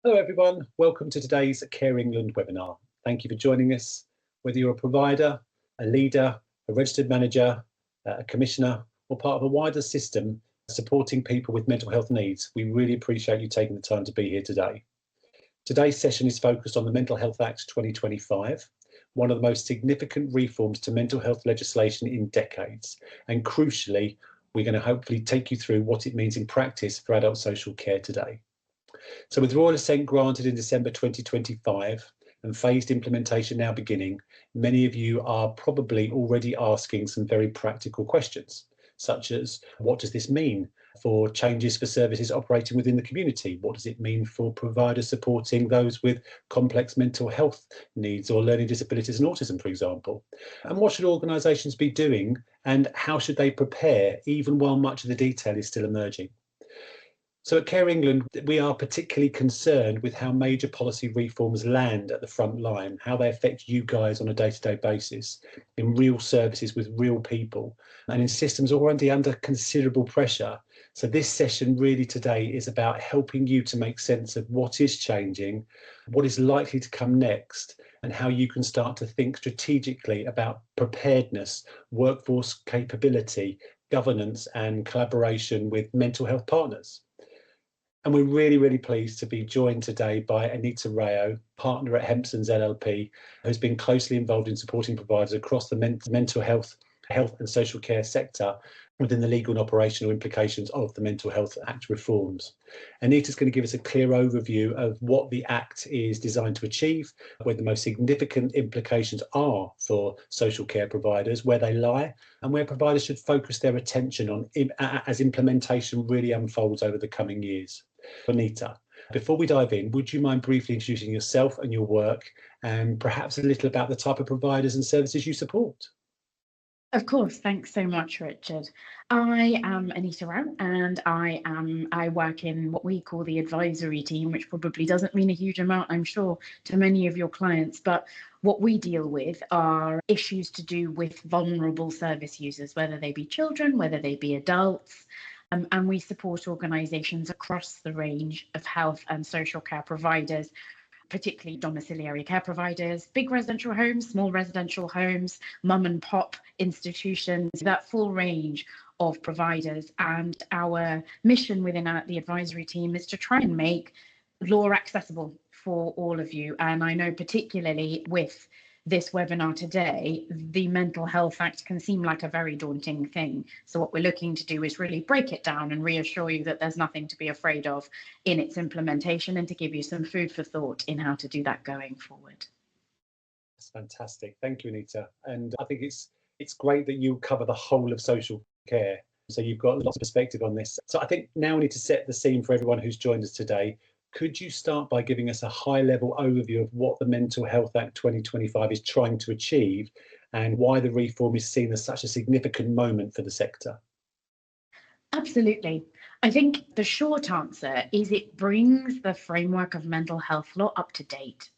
Hello everyone, welcome to today's Care England webinar. Thank you for joining us. Whether you're a provider, a leader, a registered manager, a commissioner, or part of a wider system supporting people with mental health needs, we really appreciate you taking the time to be here today. Today's session is focused on the Mental Health Act 2025, one of the most significant reforms to mental health legislation in decades. And crucially, we're going to hopefully take you through what it means in practice for adult social care today. So with royal assent granted in December 2025 and phased implementation now beginning, many of you are probably already asking some very practical questions, such as what does this mean for changes for services operating within the community? What does it mean for providers supporting those with complex mental health needs or learning disabilities and autism, for example? And what should organisations be doing and how should they prepare even while much of the detail is still emerging? So at Care England, we are particularly concerned with how major policy reforms land at the front line, how they affect you guys on a day-to-day basis, in real services with real people, and in systems already under considerable pressure. So this session really today is about helping you to make sense of what is changing, what is likely to come next, and how you can start to think strategically about preparedness, workforce capability, governance, and collaboration with mental health partners. And we're really pleased to be joined today by Anita Rao, partner at Hempsons LLP, who's been closely involved in supporting providers across the mental health and social care sector within the legal and operational implications of the Mental Health Act reforms. Anita's going to give us a clear overview of what the Act is designed to achieve, where the most significant implications are for social care providers, where they lie, and where providers should focus their attention on as implementation really unfolds over the coming years. Anita, before we dive in, would you mind briefly introducing yourself and your work and perhaps a little about the type of providers and services you support? Of course, thanks so much, Richard. I am Anita Rao and I work in what we call the advisory team, which probably doesn't mean a huge amount, I'm sure, to many of your clients, but what we deal with are issues to do with vulnerable service users, whether they be children, whether they be adults, and we support organisations across the range of health and social care providers, particularly domiciliary care providers, big residential homes, small residential homes, mum and pop institutions, that full range of providers. And our mission within the advisory team is to try and make law accessible for all of you. And I know particularly with this webinar today, the Mental Health Act can seem like a very daunting thing. So what we're looking to do is really break it down and reassure you that there's nothing to be afraid of in its implementation and to give you some food for thought in how to do that going forward. That's fantastic. Thank you, Anita. And I think it's great that you cover the whole of social care. So you've got lots of perspective on this. So I think now we need to set the scene for everyone who's joined us today. Could you start by giving us a high-level overview of what the Mental Health Act 2025 is trying to achieve and why the reform is seen as such a significant moment for the sector? Absolutely. I think the short answer is it brings the framework of mental health law up to date.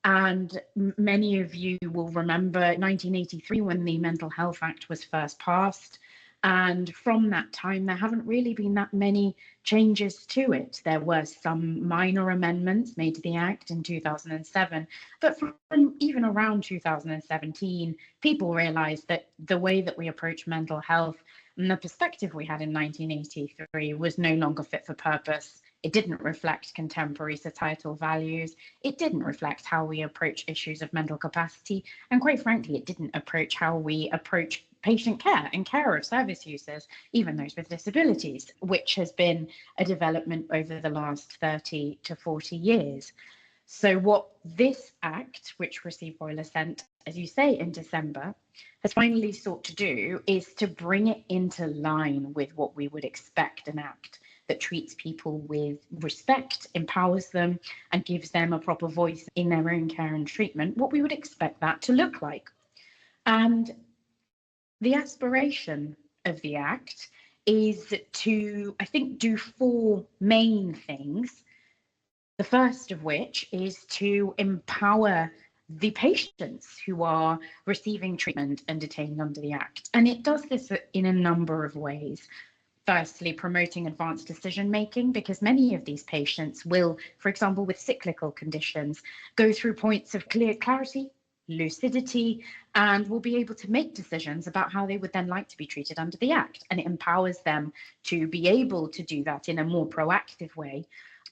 And many of you will remember 1983 when the Mental Health Act was first passed. And from that time, there haven't really been that many changes to it. There were some minor amendments made to the Act in 2007, but from even around 2017, people realised that the way that we approach mental health and the perspective we had in 1983 was no longer fit for purpose. It didn't reflect contemporary societal values. It didn't reflect how we approach issues of mental capacity. And quite frankly, it didn't approach how we approach patient care and care of service users, even those with disabilities, which has been a development over the last 30 to 40 years. So what this Act, which received royal assent, as you say, in December, has finally sought to do is to bring it into line with what we would expect an Act that treats people with respect, empowers them, and gives them a proper voice in their own care and treatment, what we would expect that to look like. And the aspiration of the Act is to, I think, do four main things. The first of which is to empower the patients who are receiving treatment and detained under the Act. And it does this in a number of ways. Firstly, promoting advanced decision making, because many of these patients will, for example, with cyclical conditions, go through points of clarity, lucidity, and will be able to make decisions about how they would then like to be treated under the Act. And it empowers them to be able to do that in a more proactive way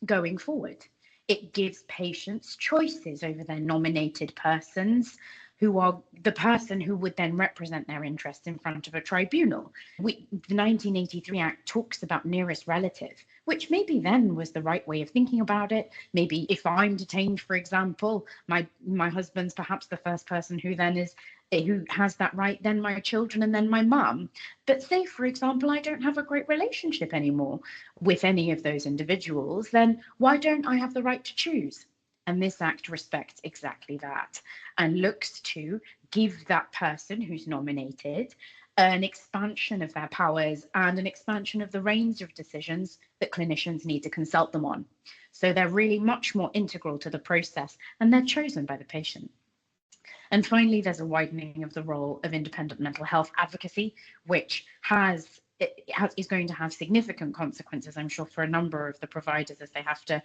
going forward. It gives patients choices over their nominated persons, who are the person who would then represent their interests in front of a tribunal. The 1983 Act talks about nearest relative, which maybe then was the right way of thinking about it. Maybe if I'm detained, for example, my husband's perhaps the first person who has that right, then my children, and then my mum. But say, for example, I don't have a great relationship anymore with any of those individuals, then why don't I have the right to choose? And this Act respects exactly that and looks to give that person who's nominated an expansion of their powers and an expansion of the range of decisions that clinicians need to consult them on. So they're really much more integral to the process, and they're chosen by the patient. And finally, there's a widening of the role of independent mental health advocacy, which is going to have significant consequences, I'm sure, for a number of the providers as they have to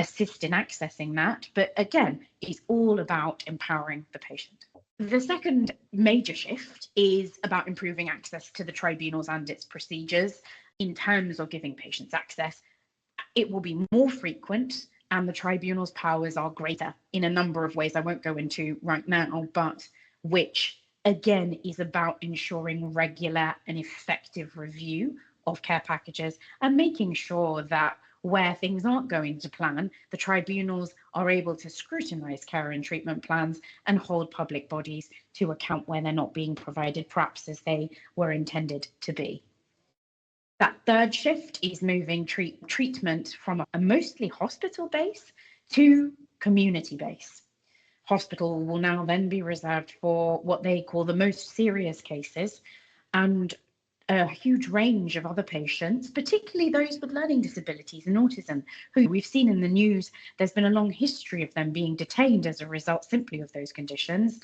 assist in accessing that. But again, it's all about empowering the patient. The second major shift is about improving access to the tribunals and its procedures in terms of giving patients access. It will be more frequent, and the tribunal's powers are greater in a number of ways I won't go into right now, but which again is about ensuring regular and effective review of care packages and making sure that where things aren't going to plan, the tribunals are able to scrutinise care and treatment plans and hold public bodies to account where they're not being provided perhaps as they were intended to be. That third shift is moving treatment from a mostly hospital base to community base. Hospital will now then be reserved for what they call the most serious cases, and a huge range of other patients, particularly those with learning disabilities and autism, who we've seen in the news. There's been a long history of them being detained as a result simply of those conditions.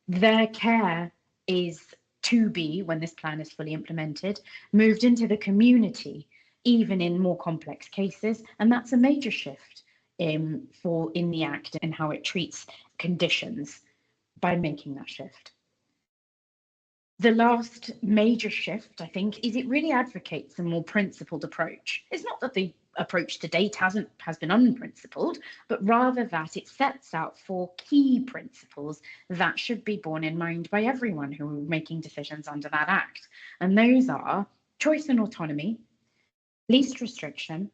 Their care is to be, when this plan is fully implemented, moved into the community, even in more complex cases. And that's a major shift in the Act and how it treats conditions by making that shift. The last major shift, I think, is it really advocates a more principled approach. It's not that the approach to date has been unprincipled, but rather that it sets out 4 key principles that should be borne in mind by everyone who are making decisions under that Act. And those are choice and autonomy, least restriction,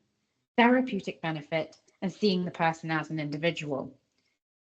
therapeutic benefit, and seeing the person as an individual.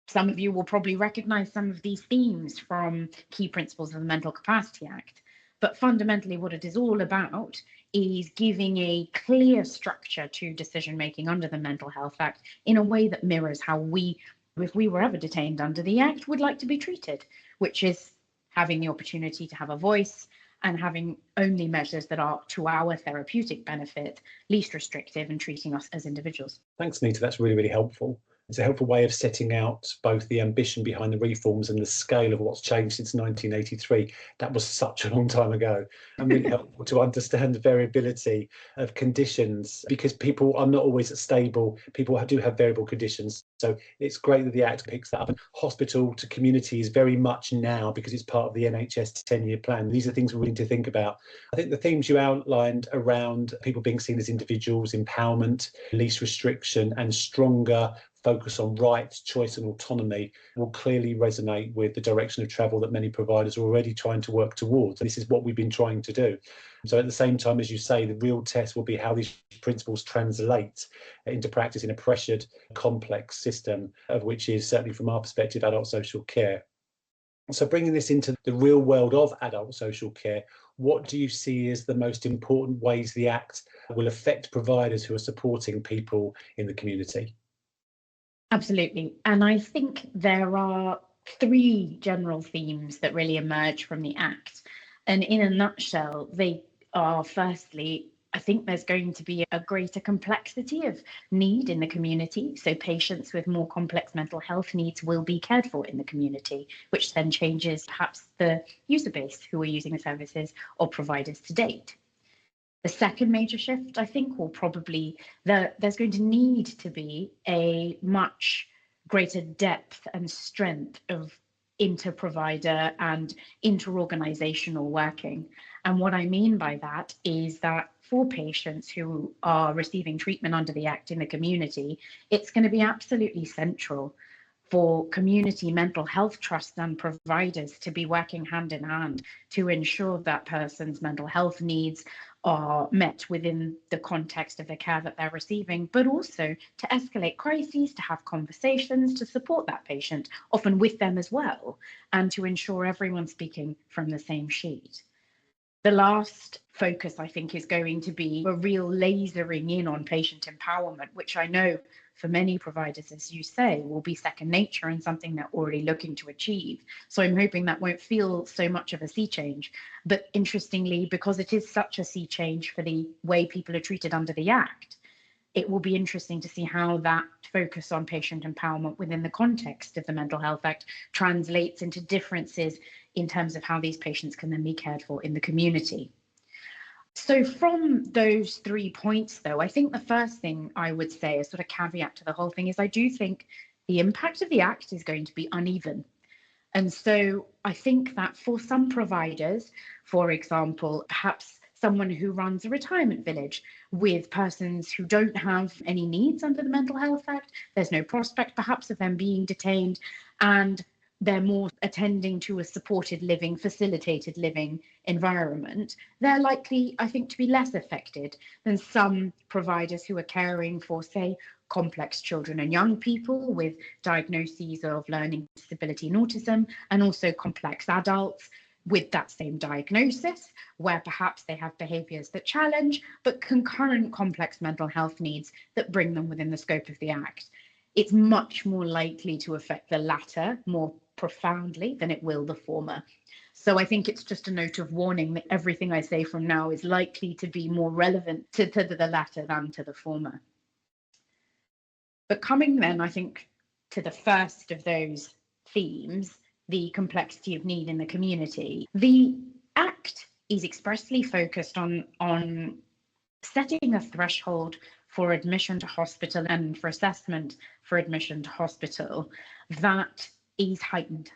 Some of you will probably recognise some of these themes from key principles of the Mental Capacity Act, but fundamentally what it is all about is giving a clear structure to decision making under the Mental Health Act in a way that mirrors how we, if we were ever detained under the Act, would like to be treated, which is having the opportunity to have a voice and having only measures that are to our therapeutic benefit, least restrictive, and treating us as individuals. Thanks, Anita. That's really, really helpful. It's a helpful way of setting out both the ambition behind the reforms and the scale of what's changed since 1983. That was such a long time ago, and really helpful to understand the variability of conditions, because people are not always stable. People do have variable conditions. So it's great that the Act picks that up. And hospital to community is very much now, because it's part of the NHS 10-year plan. These are things we need to think about. I think the themes you outlined around people being seen as individuals, empowerment, least restriction, and stronger focus on rights, choice and autonomy will clearly resonate with the direction of travel that many providers are already trying to work towards. This is what we've been trying to do. So at the same time, as you say, the real test will be how these principles translate into practice in a pressured, complex system, of which is certainly from our perspective, adult social care. So bringing this into the real world of adult social care, what do you see as the most important ways the Act will affect providers who are supporting people in the community? Absolutely. And I think there are 3 general themes that really emerge from the Act. And in a nutshell, they are, firstly, I think there's going to be a greater complexity of need in the community. So patients with more complex mental health needs will be cared for in the community, which then changes perhaps the user base who are using the services or providers to date. The second major shift, I think, will probably there's going to need to be a much greater depth and strength of inter-provider and inter-organizational working. And what I mean by that is that for patients who are receiving treatment under the Act in the community, it's going to be absolutely central for community mental health trusts and providers to be working hand in hand to ensure that person's mental health needs are met within the context of the care that they're receiving, but also to escalate crises, to have conversations, to support that patient, often with them as well, and to ensure everyone's speaking from the same sheet. The last focus, I think, is going to be a real lasering in on patient empowerment, which I know for many providers, as you say, will be second nature and something they're already looking to achieve. So I'm hoping that won't feel so much of a sea change. But interestingly, because it is such a sea change for the way people are treated under the Act, it will be interesting to see how that focus on patient empowerment within the context of the Mental Health Act translates into differences in terms of how these patients can then be cared for in the community. So from those 3 points, though, I think the first thing I would say, as sort of caveat to the whole thing, is I do think the impact of the Act is going to be uneven. And so I think that for some providers, for example, perhaps someone who runs a retirement village with persons who don't have any needs under the Mental Health Act, there's no prospect perhaps of them being detained, and they're more attending to a supported living, facilitated living environment, they're likely, I think, to be less affected than some providers who are caring for, say, complex children and young people with diagnoses of learning disability and autism, and also complex adults with that same diagnosis, where perhaps they have behaviours that challenge, but concurrent complex mental health needs that bring them within the scope of the Act. It's much more likely to affect the latter more profoundly than it will the former. So I think it's just a note of warning that everything I say from now is likely to be more relevant to the latter than to the former. But coming then, I think, to the first of those themes, the complexity of need in the community, the Act is expressly focused on setting a threshold for admission to hospital and for assessment for admission to hospital that is heightened.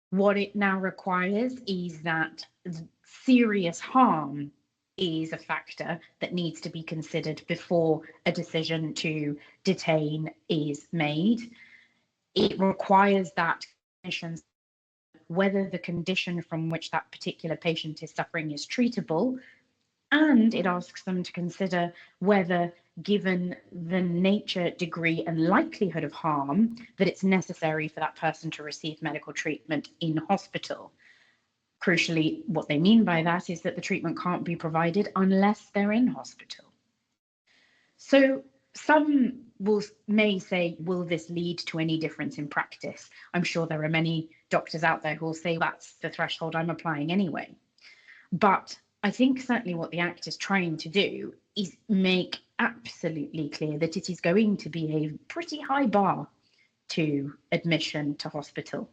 What it now requires is that serious harm is a factor that needs to be considered before a decision to detain is made. It requires that clinicians, whether the condition from which that particular patient is suffering is treatable, and it asks them to consider whether, given the nature, degree, and likelihood of harm, that it's necessary for that person to receive medical treatment in hospital. Crucially, what they mean by that is that the treatment can't be provided unless they're in hospital. So some may say, will this lead to any difference in practice? I'm sure there are many doctors out there who will say, that's the threshold I'm applying anyway. But I think certainly what the Act is trying to do is make absolutely clear that it is going to be a pretty high bar to admission to hospital.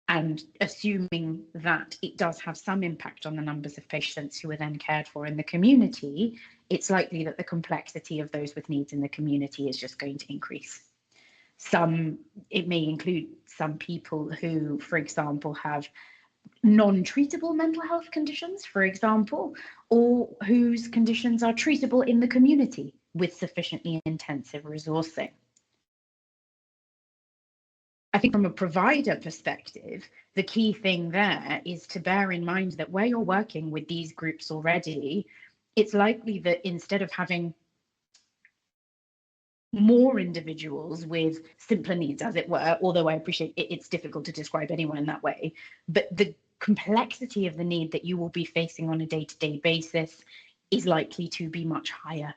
And assuming that it does have some impact on the numbers of patients who are then cared for in the community, it's likely that the complexity of those with needs in the community is just going to increase. It may include some people who, for example, have non-treatable mental health conditions, for example, or whose conditions are treatable in the community with sufficiently intensive resourcing. I think from a provider perspective, the key thing there is to bear in mind that where you're working with these groups already, it's likely that instead of having more individuals with simpler needs, as it were, although I appreciate it's difficult to describe anyone in that way, but the complexity of the need that you will be facing on a day-to-day basis is likely to be much higher.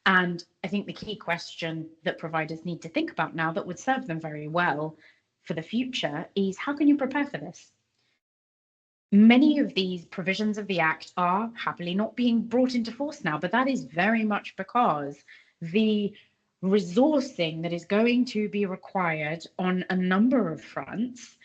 And I think the key question that providers need to think about now that would serve them very well for the future is, how can you prepare for this? Many of these provisions of the Act are happily not being brought into force now, but that is very much because the resourcing that is going to be required on a number of fronts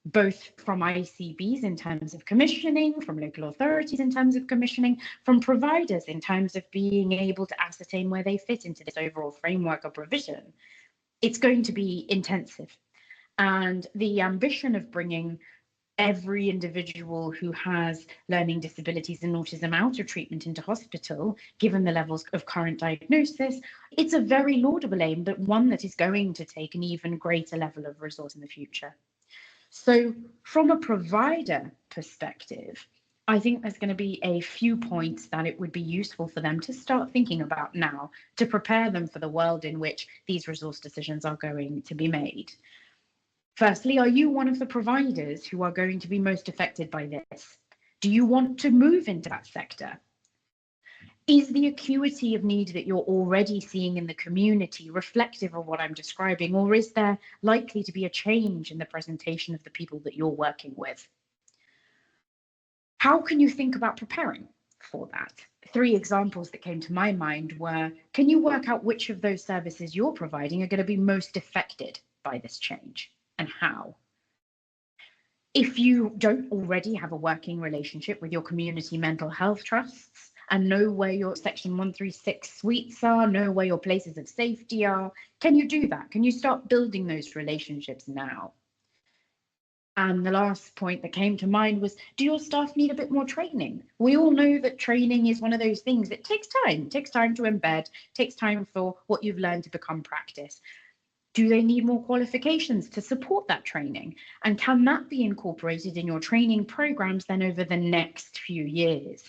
both from ICBs in terms of commissioning, from local authorities in terms of commissioning, from providers in terms of being able to ascertain where they fit into this overall framework of provision. It's going to be intensive. And the ambition of bringing every individual who has learning disabilities and autism out of treatment into hospital, given the levels of current diagnosis, it's a very laudable aim, but one that is going to take an even greater level of resource in the future. So from a provider perspective, I think there's going to be a few points that it would be useful for them to start thinking about now to prepare them for the world in which these resource decisions are going to be made. Firstly, are you one of the providers who are going to be most affected by this? Do you want to move into that sector? Is the acuity of need that you're already seeing in the community reflective of what I'm describing, or is there likely to be a change in the presentation of the people that you're working with? How can you think about preparing for that? 3 examples that came to my mind were, can you work out which of those services you're providing are going to be most affected by this change, and how? If you don't already have a working relationship with your community mental health trusts and know where your Section 136 suites are, know where your places of safety are, can you do that? Can you start building those relationships now? And the last point that came to mind was, do your staff need a bit more training? We all know that training is one of those things that takes time to embed, takes time for what you've learned to become practice. Do they need more qualifications to support that training? And can that be incorporated in your training programs then over the next few years?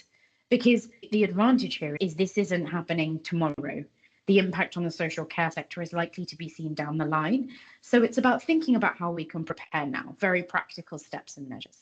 Because the advantage here is this isn't happening tomorrow. The impact on the social care sector is likely to be seen down the line. So it's about thinking about how we can prepare now, very practical steps and measures.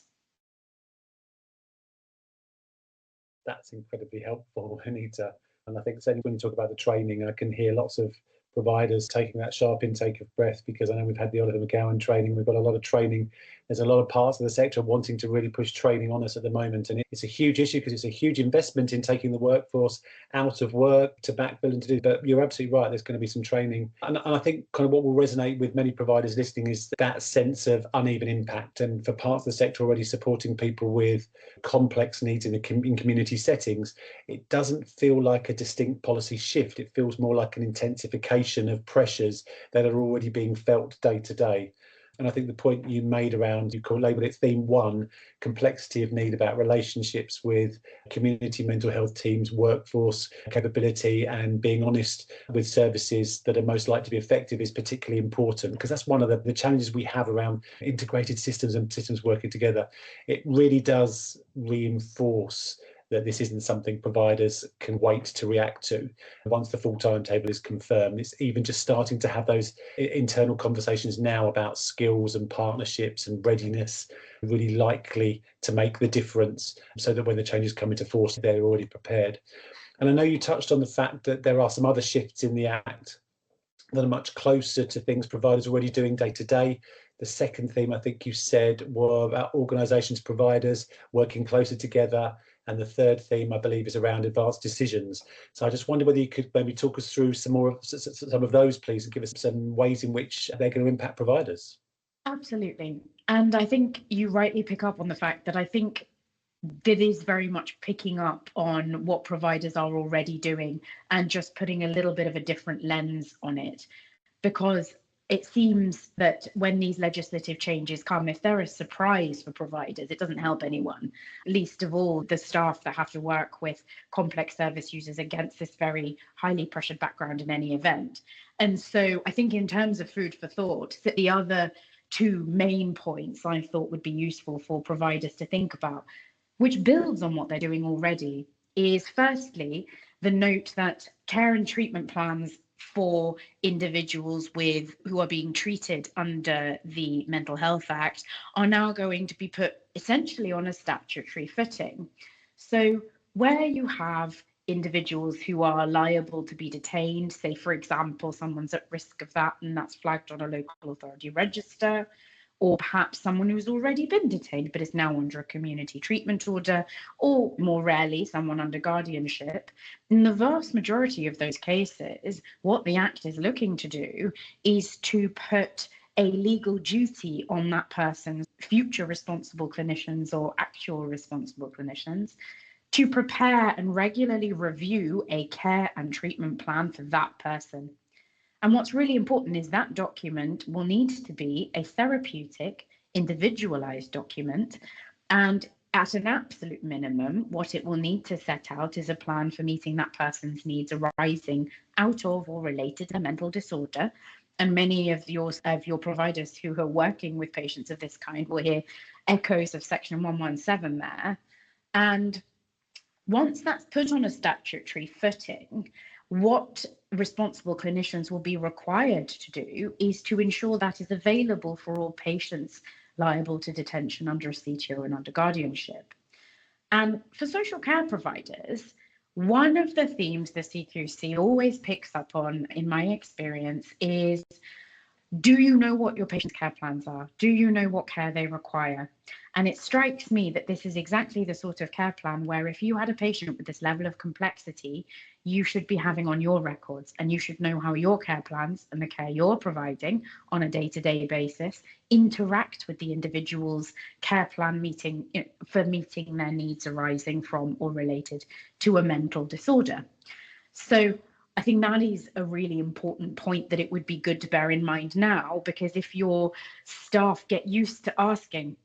That's incredibly helpful, Anita. And I think certainly when you talk about the training, I can hear lots of providers taking that sharp intake of breath, because I know we've had the Oliver McGowan training, we've got a lot of training. There's a lot of parts of the sector wanting to really push training on us at the moment, and it's a huge issue because it's a huge investment in taking the workforce out of work to backfill and to do. But you're absolutely right, there's going to be some training, and I think kind of what will resonate with many providers listening is that sense of uneven impact, and for parts of the sector already supporting people with complex needs in community settings, it doesn't feel like a distinct policy shift. It feels more like an intensification of pressures that are already being felt day to day. And I think the point you made around, you labelled it theme 1, complexity of need, about relationships with community mental health teams, workforce capability, and being honest with services that are most likely to be effective, is particularly important, because that's one of the challenges we have around integrated systems and systems working together. It really does reinforce that this isn't something providers can wait to react to. Once the full timetable is confirmed, it's even just starting to have those internal conversations now about skills and partnerships and readiness, really likely to make the difference, so that when the changes come into force, they're already prepared. And I know you touched on the fact that there are some other shifts in the Act that are much closer to things providers are already doing day to day. The second theme I think you said were about organisations, providers working closer together. And the third theme, I believe, is around advanced decisions. So I just wonder whether you could maybe talk us through some of those, please, and give us some ways in which they're going to impact providers. Absolutely. And I think you rightly pick up on the fact that I think that is very much picking up on what providers are already doing and just putting a little bit of a different lens on it. Because it seems that when these legislative changes come, if they're a surprise for providers, it doesn't help anyone, least of all the staff that have to work with complex service users against this very highly pressured background in any event. And so I think in terms of food for thought, that the other 2 main points I thought would be useful for providers to think about, which builds on what they're doing already, is firstly the note that care and treatment plans for individuals who are being treated under the Mental Health Act are now going to be put essentially on a statutory footing. So where you have individuals who are liable to be detained, say for example someone's at risk of that and that's flagged on a local authority register, or perhaps someone who's already been detained but is now under a community treatment order, or more rarely, someone under guardianship. In the vast majority of those cases, what the Act is looking to do is to put a legal duty on that person's future responsible clinicians or actual responsible clinicians to prepare and regularly review a care and treatment plan for that person. And what's really important is that document will need to be a therapeutic, individualized document. And at an absolute minimum, what it will need to set out is a plan for meeting that person's needs arising out of or related to a mental disorder. And many of your providers who are working with patients of this kind will hear echoes of Section 117 there. And once that's put on a statutory footing, what responsible clinicians will be required to do is to ensure that is available for all patients liable to detention under a CTO and under guardianship. And for social care providers, one of the themes the CQC always picks up on, in my experience, is, do you know what your patient's care plans are? Do you know what care they require? And it strikes me that this is exactly the sort of care plan where if you had a patient with this level of complexity, you should be having on your records, and you should know how your care plans and the care you're providing on a day-to-day basis interact with the individual's care plan meeting their needs arising from or related to a mental disorder. So I think that is a really important point that it would be good to bear in mind now, because if your staff get used to asking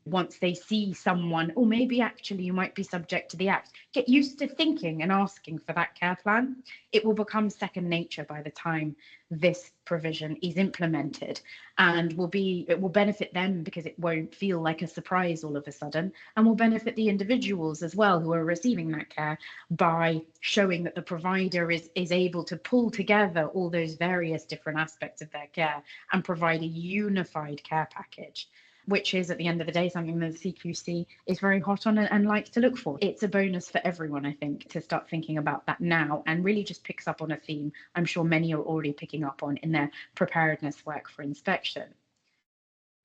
once they see someone, or maybe actually you might be subject to the act, get used to thinking and asking for that care plan. It will become second nature by the time this provision is implemented, and it will benefit them because it won't feel like a surprise all of a sudden, and will benefit the individuals as well who are receiving that care by showing that the provider is able to pull together all those various different aspects of their care and provide a unified care package, which is at the end of the day something that the CQC is very hot on and likes to look for. It's a bonus for everyone, I think, to start thinking about that now, and really just picks up on a theme I'm sure many are already picking up on in their preparedness work for inspection.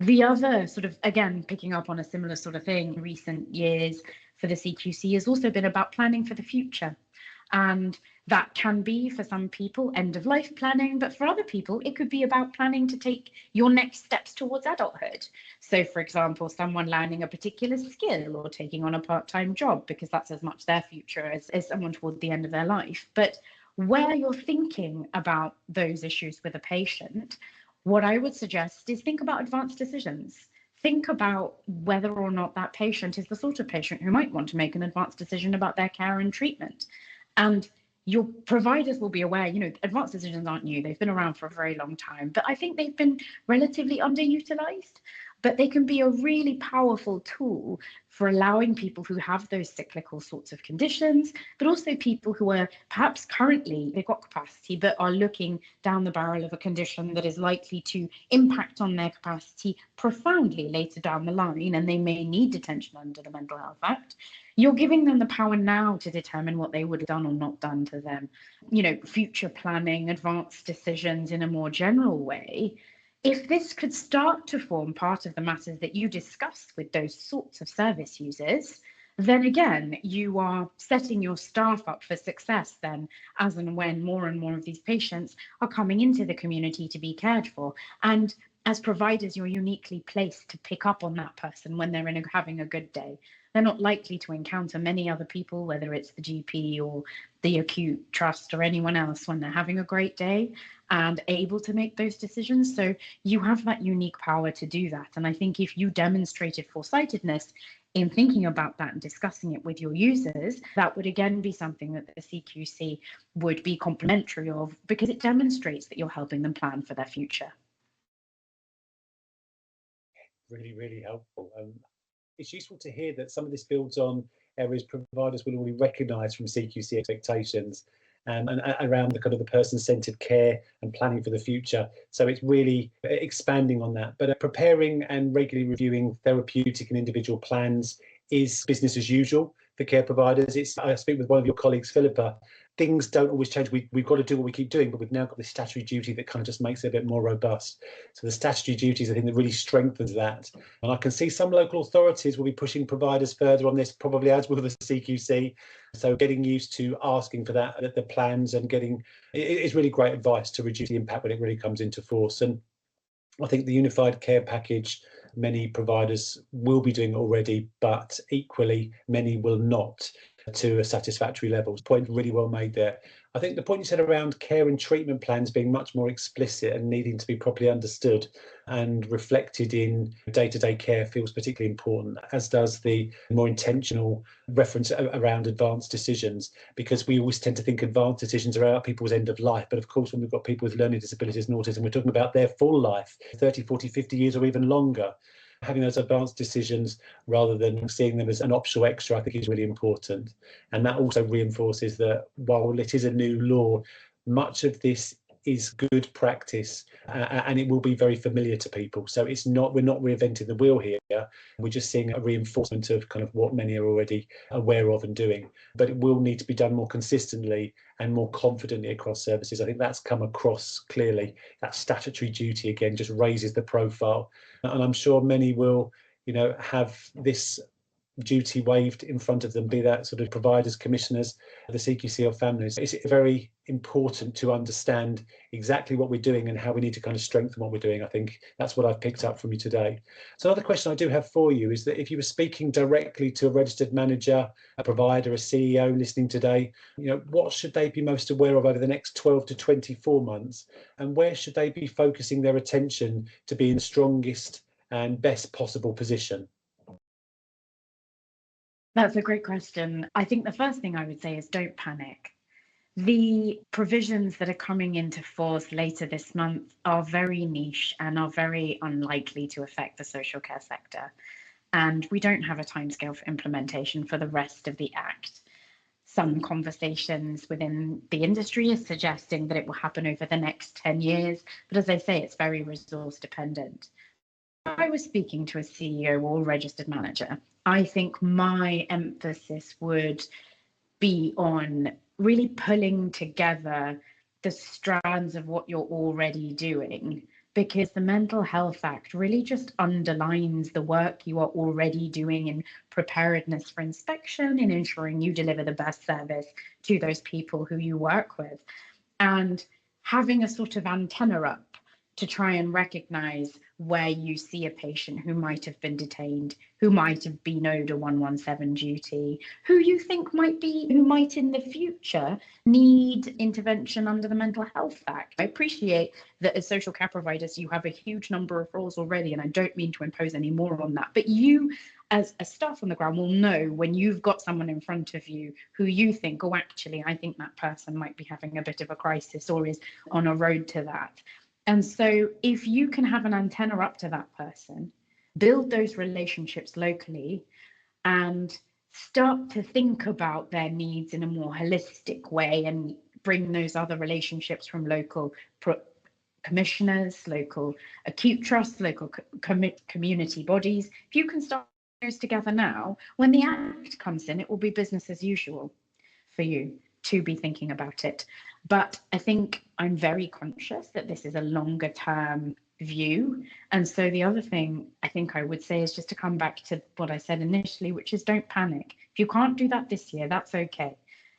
The other sort of, again, picking up on a similar sort of thing in recent years for the CQC has also been about planning for the future. And that can be, for some people, end of life planning, but for other people, it could be about planning to take your next steps towards adulthood. So, for example, someone learning a particular skill or taking on a part-time job, because that's as much their future as someone toward the end of their life. But where you're thinking about those issues with a patient, what I would suggest is think about advanced decisions. Think about whether or not that patient is the sort of patient who might want to make an advanced decision about their care and treatment. And your providers will be aware, advanced decisions aren't new. They've been around for a very long time, but I think they've been relatively underutilized. But they can be a really powerful tool for allowing people who have those cyclical sorts of conditions, but also people who are perhaps currently, they've got capacity, but are looking down the barrel of a condition that is likely to impact on their capacity profoundly later down the line, and they may need detention under the Mental Health Act. You're giving them the power now to determine what they would have done or not done to them. Future planning, advanced decisions in a more general way. If this could start to form part of the matters that you discussed with those sorts of service users, then again, you are setting your staff up for success then, as and when more and more of these patients are coming into the community to be cared for. And as providers, you're uniquely placed to pick up on that person when they're having a good day. They're not likely to encounter many other people, whether it's the GP or the acute trust or anyone else, when they're having a great day and able to make those decisions. So you have that unique power to do that. And I think if you demonstrated foresightedness in thinking about that and discussing it with your users, that would again be something that the CQC would be complimentary of, because it demonstrates that you're helping them plan for their future. Really, really helpful. It's useful to hear that some of this builds on areas providers will already recognise from CQC expectations, and around the kind of the person-centred care and planning for the future. So it's really expanding on that. But preparing and regularly reviewing therapeutic and individual plans is business as usual for care providers. I speak with one of your colleagues, Philippa. Things don't always change. We've got to do what we keep doing, but we've now got this statutory duty that kind of just makes it a bit more robust. So the statutory duties, I think, that really strengthens that. And I can see some local authorities will be pushing providers further on this, probably as will the CQC. So getting used to asking for that, the plans, and it's really great advice to reduce the impact when it really comes into force. And I think the unified care package, many providers will be doing already, but equally many will not to a satisfactory level. Point really well made there. I think the point you said around care and treatment plans being much more explicit and needing to be properly understood and reflected in day-to-day care feels particularly important, as does the more intentional reference around advanced decisions, because we always tend to think advanced decisions are about people's end of life. But of course, when we've got people with learning disabilities and autism, we're talking about their full life, 30, 40, 50 years or even longer. Having those advanced decisions rather than seeing them as an optional extra, I think is really important. And that also reinforces that while it is a new law, much of this is good practice and it will be very familiar to people. So it's not, we're not reinventing the wheel here. We're just seeing a reinforcement of kind of what many are already aware of and doing. But it will need to be done more consistently and more confidently across services. I think that's come across clearly. That statutory duty again just raises the profile. And I'm sure many will, have this duty waived in front of them, be that sort of providers, commissioners, the CQC or families. It's very important to understand exactly what we're doing and how we need to kind of strengthen what we're doing. I think that's what I've picked up from you today. So another question I do have for you is that if you were speaking directly to a registered manager, a provider, a CEO listening today, what should they be most aware of over the next 12 to 24 months? And where should they be focusing their attention to be in the strongest and best possible position? That's a great question. I think the first thing I would say is don't panic. The provisions that are coming into force later this month are very niche and are very unlikely to affect the social care sector. And we don't have a timescale for implementation for the rest of the Act. Some conversations within the industry are suggesting that it will happen over the next 10 years. But as I say, it's very resource dependent. If I was speaking to a CEO or registered manager, I think my emphasis would be on really pulling together the strands of what you're already doing, because the Mental Health Act really just underlines the work you are already doing in preparedness for inspection and ensuring you deliver the best service to those people who you work with. And having a sort of antenna up to try and recognize where you see a patient who might have been detained, who might have been owed a 117 duty, who you think who might in the future need intervention under the Mental Health Act. I appreciate that as social care providers, you have a huge number of roles already, and I don't mean to impose any more on that, but you as a staff on the ground will know when you've got someone in front of you who you think, oh, actually, I think that person might be having a bit of a crisis or is on a road to that. And so if you can have an antenna up to that person, build those relationships locally and start to think about their needs in a more holistic way and bring those other relationships from local commissioners, local acute trusts, local community bodies. If you can start those together now, when the Act comes in, it will be business as usual for you to be thinking about it. But I think I'm very conscious that this is a longer term view. And so the other thing I think I would say is just to come back to what I said initially, which is don't panic. If you can't do that this year, that's okay.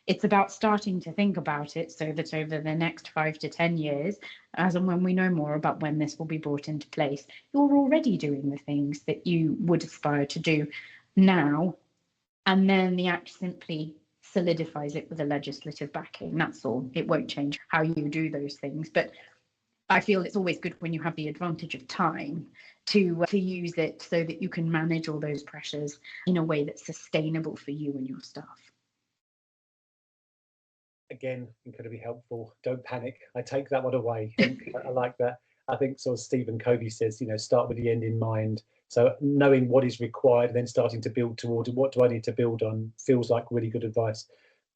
It's about starting to think about it so that over the next 5 to 10 years, as and when we know more about when this will be brought into place, you're already doing the things that you would aspire to do now. And then the Act simply solidifies it with a legislative backing. That's all. It won't change how you do those things. But I feel it's always good when you have the advantage of time to use it so that you can manage all those pressures in a way that's sustainable for you and your staff. Again, incredibly helpful. Don't panic. I take that one away. I like that. I think sort of Stephen Covey says, start with the end in mind. So knowing what is required, then starting to build toward what do I need to build on feels like really good advice.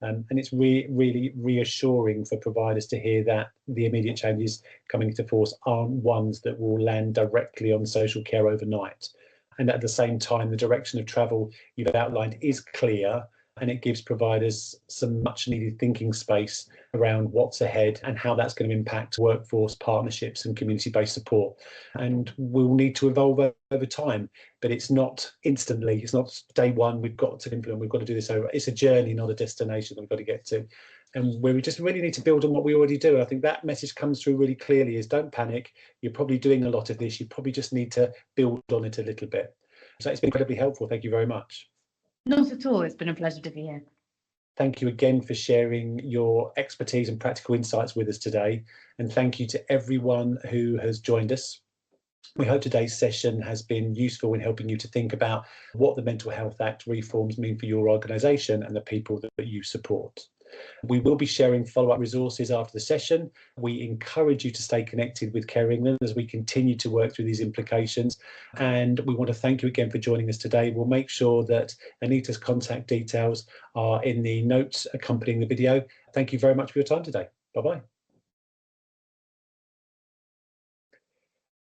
And it's really reassuring for providers to hear that the immediate changes coming into force aren't ones that will land directly on social care overnight. And at the same time, the direction of travel you've outlined is clear, and it gives providers some much needed thinking space around what's ahead and how that's going to impact workforce partnerships and community-based support. And we'll need to evolve over time, but it's not instantly. It's not day one, we've got to implement, we've got to do this over. It's a journey, not a destination that we've got to get to. and where we just really need to build on what we already do. I think that message comes through really clearly is don't panic. You're probably doing a lot of this. You probably just need to build on it a little bit. So it's been incredibly helpful. Thank you very much. Not at all. It's been a pleasure to be here. Thank you again for sharing your expertise and practical insights with us today. And thank you to everyone who has joined us. We hope today's session has been useful in helping you to think about what the Mental Health Act reforms mean for your organisation and the people that you support. We will be sharing follow-up resources after the session. We encourage you to stay connected with Care England as we continue to work through these implications. And we want to thank you again for joining us today. We'll make sure that Anita's contact details are in the notes accompanying the video. Thank you very much for your time today. Bye-bye.